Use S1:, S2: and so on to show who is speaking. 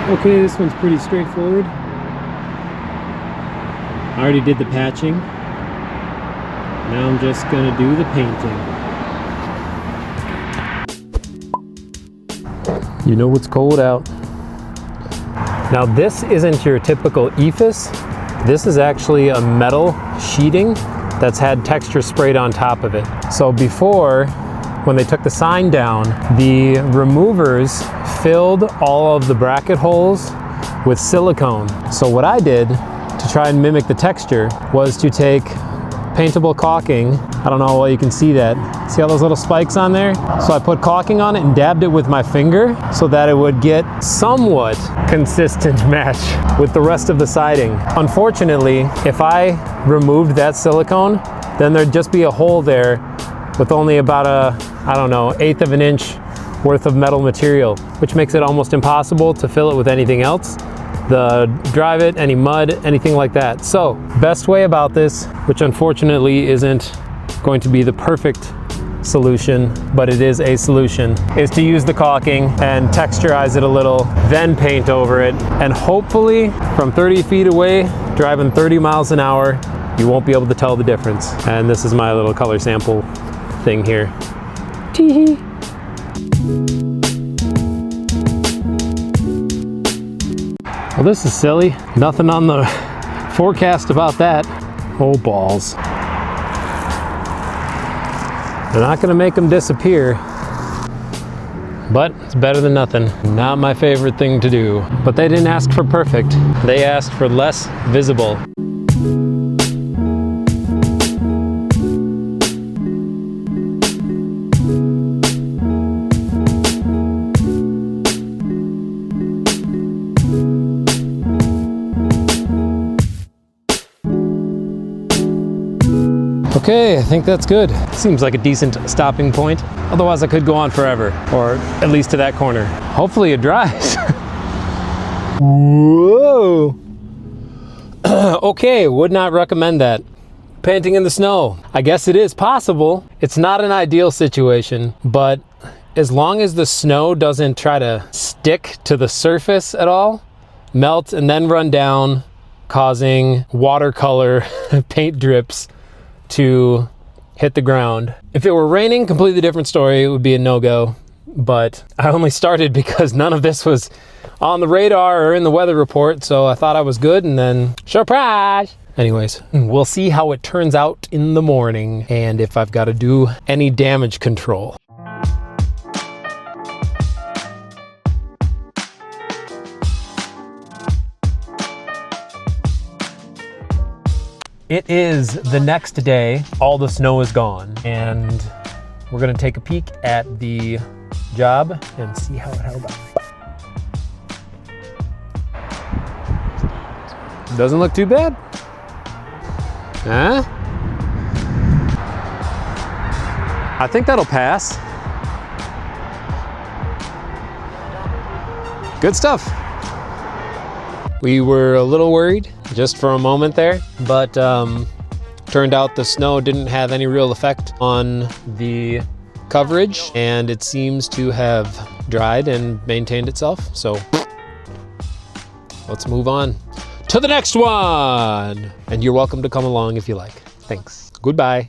S1: Okay, this one's pretty straightforward. I already did the patching. Now I'm just gonna do the painting. You know what's cold out. Now this isn't your typical EIFS. This is actually a metal sheeting that's had texture sprayed on top of it. So before, when they took the sign down, the removers filled all of the bracket holes with silicone. So what I did to try and mimic the texture was to take paintable caulking. I don't know, well, you can see that. See all those little spikes on there? So I put caulking on it and dabbed it with my finger so that it would get somewhat consistent match with the rest of the siding. Unfortunately, if I removed that silicone, then there'd just be a hole there with only about a, I don't know, 1/8 of an inch worth of metal material, which makes it almost impossible to fill it with anything else. The drive it, any mud, anything like that. So, best way about this, which unfortunately isn't going to be the perfect solution, but it is a solution, is to use the caulking and texturize it a little, then paint over it, and hopefully from 30 feet away, driving 30 miles an hour, you won't be able to tell the difference. And this is my little color sample thing here. Tee-hee. Well, this is silly. Nothing on the forecast about that. Oh, balls. They're not gonna make them disappear, but it's better than nothing. Not my favorite thing to do. But they didn't ask for perfect. They asked for less visible. Okay, I think that's good. Seems like a decent stopping point. Otherwise I could go on forever, or at least to that corner. Hopefully it dries. Whoa. Okay, would not recommend that. Painting in the snow. I guess it is possible. It's not an ideal situation, but as long as the snow doesn't try to stick to the surface at all, melt and then run down, causing watercolor paint drips to hit the ground. If it were raining, completely different story. It would be a no-go, but I only started because none of this was on the radar or in the weather report, so I thought I was good, and then surprise! Anyways, we'll see how it turns out in the morning and if I've got to do any damage control. It is the next day, all the snow is gone, and we're gonna take a peek at the job and see how it held up. Doesn't look too bad. Huh? I think that'll pass. Good stuff. We were a little worried just for a moment there, but turned out the snow didn't have any real effect on the coverage, and it seems to have dried and maintained itself. So let's move on to the next one. And you're welcome to come along if you like. Thanks. Goodbye.